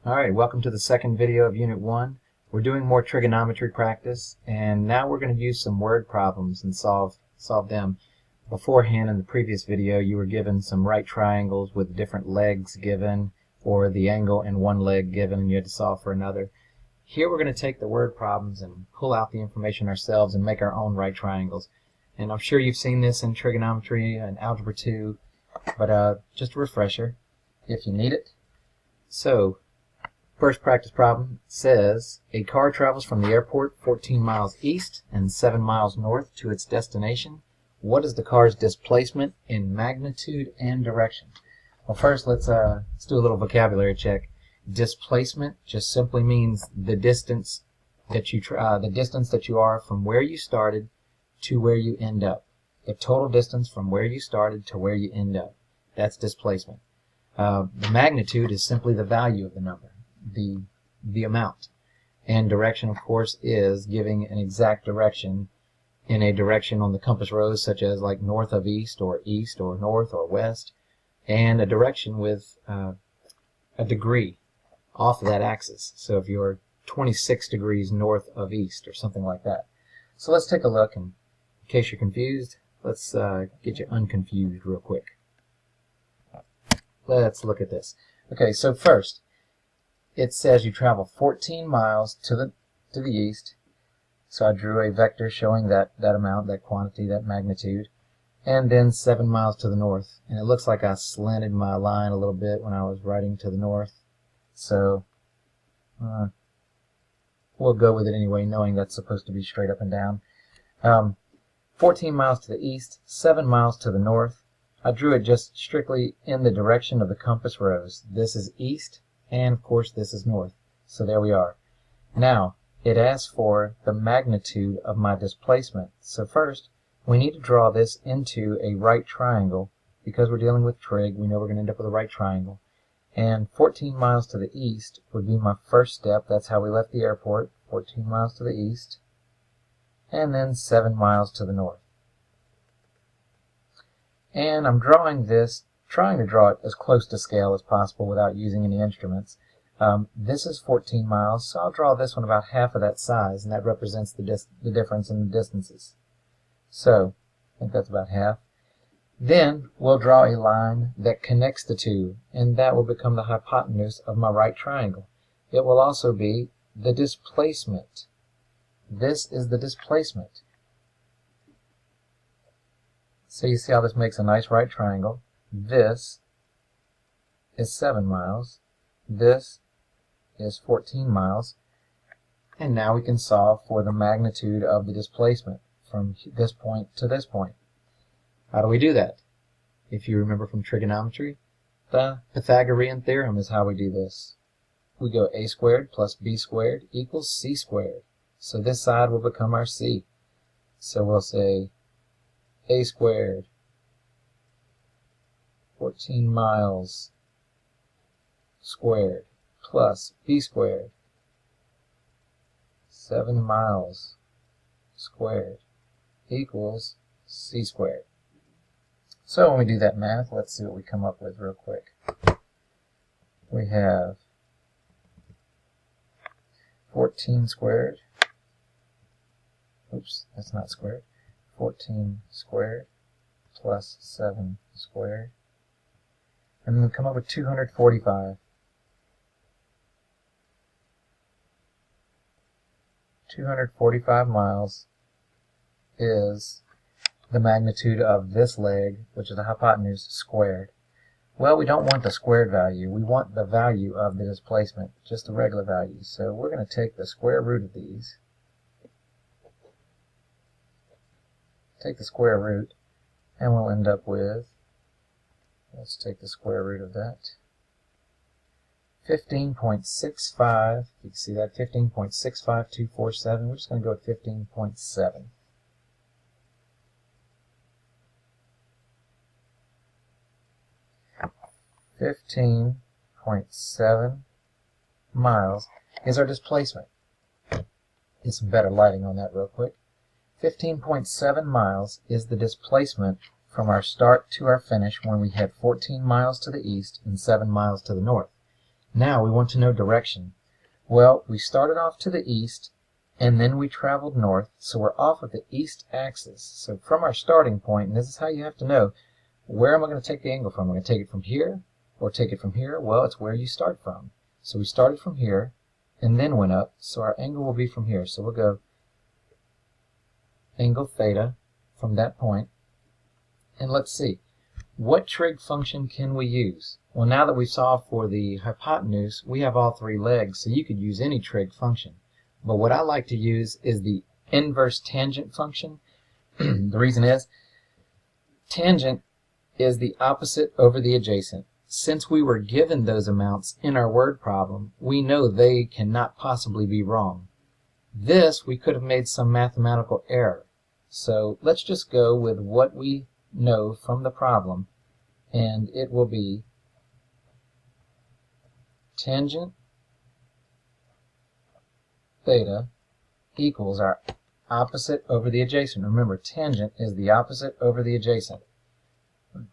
Alright, welcome to the second video of Unit 1. We're doing more trigonometry practice, and now we're going to use some word problems and solve them. Beforehand, in the previous video, you were given some right triangles with different legs given, or the angle in one leg given, and you had to solve for another. Here we're going to take the word problems and pull out the information ourselves and make our own right triangles. And I'm sure you've seen this in trigonometry and Algebra 2, but just a refresher if you need it. So, first practice problem says, a car travels from the airport 14 miles east and 7 miles north to its destination. What is the car's displacement in magnitude and direction? Well, first let's do a little vocabulary check. Displacement just simply means the distance that you are from where you started to where you end up. The total distance from where you started to where you end up. That's displacement. The magnitude is simply the value of the number. The amount. And direction, of course, is giving an exact direction in a direction on the compass rose, such as like north of east or north or west, and a direction with a degree off of that axis. So if you're 26 degrees north of east or something like that. So let's take a look, and in case you're confused, let's get you unconfused real quick. Let's look at this. Okay, so first, it says you travel 14 miles to the east, so I drew a vector showing that amount, that quantity, that magnitude, and then 7 miles to the north. And it looks like I slanted my line a little bit when I was writing to the north, so we'll go with it anyway, knowing that's supposed to be straight up and down. 14 miles to the east, 7 miles to the north. I drew it just strictly in the direction of the compass rose. This is east, and of course this is north. So there we are. Now, it asks for the magnitude of my displacement. So first, we need to draw this into a right triangle. Because we're dealing with trig, we know we're going to end up with a right triangle. And 14 miles to the east would be my first step. That's how we left the airport, 14 miles to the east. And then 7 miles to the north. And I'm drawing this, trying to draw it as close to scale as possible without using any instruments. This is 14 miles, so I'll draw this one about half of that size, and that represents the difference in the distances. So, I think that's about half. Then, we'll draw a line that connects the two, and that will become the hypotenuse of my right triangle. It will also be the displacement. This is the displacement. So you see how this makes a nice right triangle. This is 7 miles. This is 14 miles. And now we can solve for the magnitude of the displacement from this point to this point. How do we do that? If you remember from trigonometry, the Pythagorean theorem is how we do this. We go a squared plus b squared equals c squared. So this side will become our c. So we'll say a squared, 14 miles squared, plus b squared, 7 miles squared, equals c squared. So when we do that math, let's see what we come up with real quick. We have 14 squared, oops, that's not squared, 14 squared plus 7 squared, and then we come up with 245. 245 miles is the magnitude of this leg, which is the hypotenuse, squared. Well, we don't want the squared value. We want the value of the displacement, just the regular value. So we're going to take the square root of these. Take the square root, and we'll end up with, let's take the square root of that, 15.65, you can see that, 15.65247, we're just going to go with 15.7. .7 miles is our displacement. Get some better lighting on that real quick. 15.7 miles is the displacement from our start to our finish when we had 14 miles to the east and 7 miles to the north. Now we want to know direction. Well, we started off to the east, and then we traveled north, so we're off of the east axis. So from our starting point, and this is how you have to know, where am I going to take the angle from? Am I going to take it from here, or take it from here? Well, it's where you start from. So we started from here, and then went up, so our angle will be from here. So we'll go angle theta from that point. And let's see, what trig function can we use? Well, now that we solved for the hypotenuse, we have all three legs, so you could use any trig function. But what I like to use is the inverse tangent function. The reason is, tangent is the opposite over the adjacent. Since we were given those amounts in our word problem, we know they cannot possibly be wrong. This, we could have made some mathematical error. So let's just go with what we know from the problem, and it will be tangent theta equals our opposite over the adjacent. Remember, tangent is the opposite over the adjacent.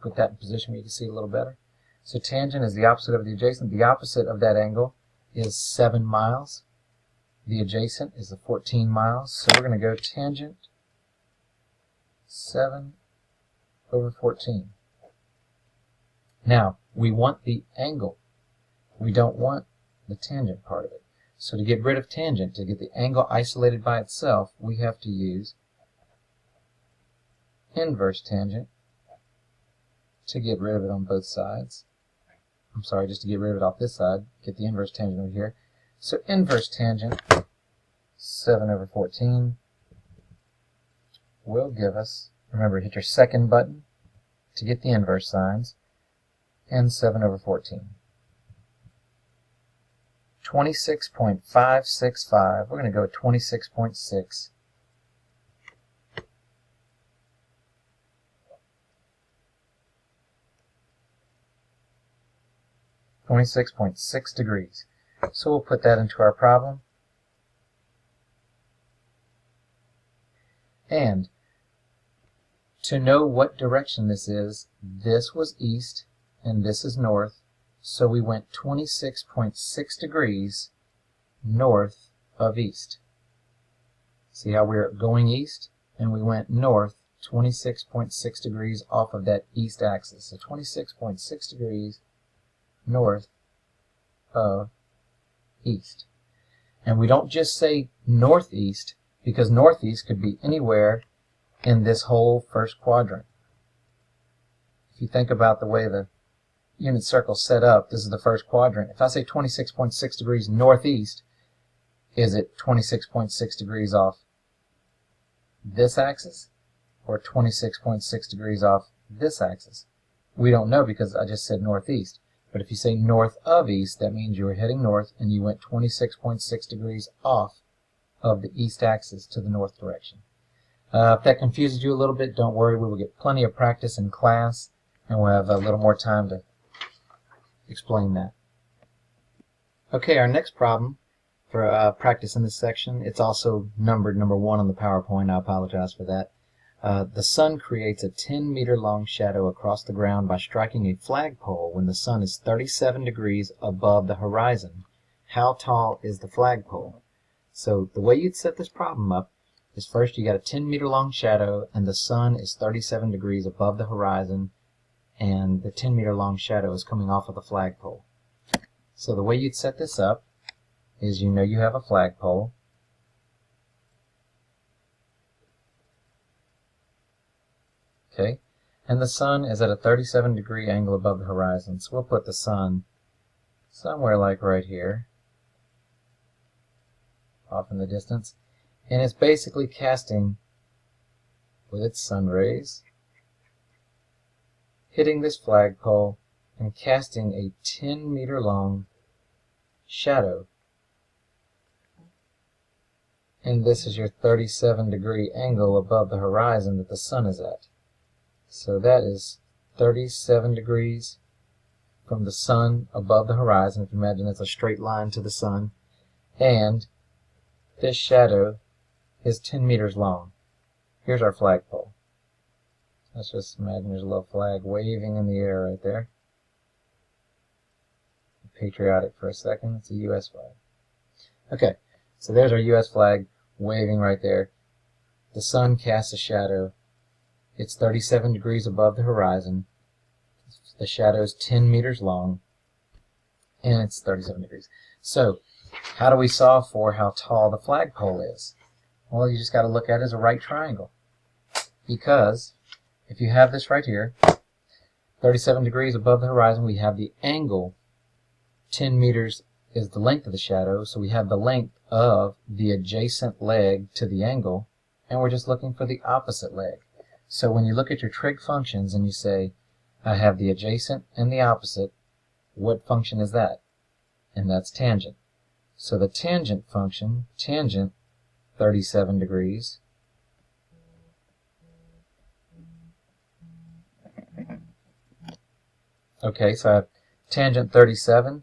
Put that in position where you can see it a little better. So tangent is the opposite of the adjacent. The opposite of that angle is 7 miles. The adjacent is the 14 miles. So we're going to go tangent 7 over 14. Now, we want the angle. We don't want the tangent part of it. So to get rid of tangent, to get the angle isolated by itself, we have to use inverse tangent to get rid of it on both sides. I'm sorry, just to get rid of it off this side, get the inverse tangent over here. So inverse tangent 7 over 14 will give us, remember, hit your second button to get the inverse signs, and 7 over 14. 26.565. We're going to go with 26.6. .6 degrees. So we'll put that into our problem. And to know what direction this was east and this is north, so we went 26.6 degrees north of east. See how we're going east and we went north 26.6 degrees off of that east axis. So 26.6 degrees north of east. And we don't just say northeast, because northeast could be anywhere in this whole first quadrant. If you think about the way the unit circle's set up, this is the first quadrant. If I say 26.6 degrees northeast, is it 26.6 degrees off this axis or 26.6 degrees off this axis? We don't know because I just said northeast. But if you say north of east, that means you were heading north and you went 26.6 degrees off of the east axis to the north direction. If that confuses you a little bit, don't worry. We will get plenty of practice in class, and we'll have a little more time to explain that. Okay, our next problem for practice in this section, it's also numbered number 1 on the PowerPoint. I apologize for that. The sun creates a 10-meter long shadow across the ground by striking a flagpole when the sun is 37 degrees above the horizon. How tall is the flagpole? So the way you'd set this problem up is first you got a 10-meter long shadow and the sun is 37 degrees above the horizon, and the 10-meter long shadow is coming off of the flagpole. So the way you'd set this up is, you know, you have a flagpole. Okay, and the sun is at a 37-degree angle above the horizon, so we'll put the sun somewhere like right here, off in the distance, and it's basically casting with its sun rays, hitting this flagpole and casting a 10-meter long shadow. And this is your 37-degree angle above the horizon that the sun is at. So that is 37 degrees from the sun above the horizon, if you imagine it's a straight line to the sun, and this shadow is 10 meters long. Here's our flagpole. Let's just imagine there's a little flag waving in the air right there. patriotic for a second. It's a U.S. flag. Okay, so there's our U.S. flag waving right there. The sun casts a shadow. It's 37 degrees above the horizon. The shadow is 10 meters long, and it's 37 degrees. So, how do we solve for how tall the flagpole is? Well, you just got to look at it as a right triangle. Because if you have this right here, 37 degrees above the horizon, we have the angle. 10 meters is the length of the shadow, so we have the length of the adjacent leg to the angle, and we're just looking for the opposite leg. So when you look at your trig functions and you say, I have the adjacent and the opposite, what function is that? And that's tangent. So the tangent function, tangent 37 degrees, okay, so I have tangent 37,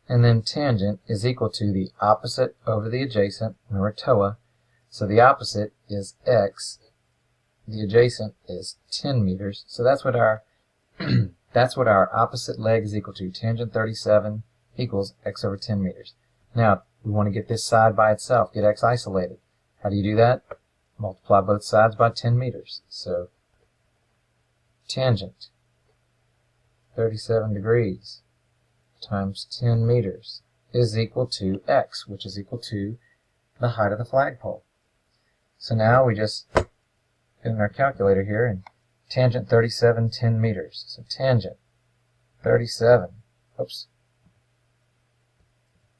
and then tangent is equal to the opposite over the adjacent, remember TOA, so the opposite is x, the adjacent is 10 meters, so that's what our that's what our opposite leg is equal to. Tangent 37 equals x over 10 meters. Now, we want to get this side by itself, get x isolated. How do you do that? Multiply both sides by 10 meters. So, tangent 37 degrees times 10 meters is equal to x, which is equal to the height of the flagpole. So now we just get in our calculator here and tangent 37, 10 meters. So tangent 37,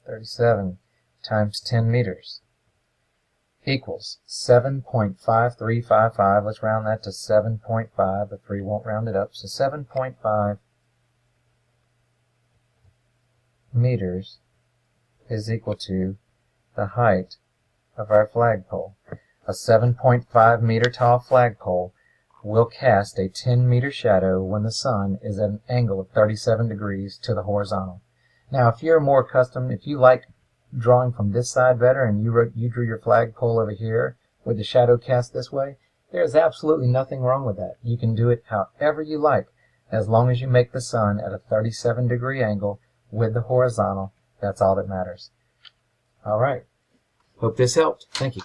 37 times 10 meters equals 7.5355. Let's round that to 7.5. The 3 won't round it up. So 7.5 meters is equal to the height of our flagpole. A 7.5 meter tall flagpole will cast a 10 meter shadow when the sun is at an angle of 37 degrees to the horizontal. Now, if you're more accustomed, if you like drawing from this side better and you drew your flagpole over here with the shadow cast this way, there's absolutely nothing wrong with that. You can do it however you like, as long as you make the sun at a 37 degree angle with the horizontal. That's all that matters. All right. Hope this helped. Thank you.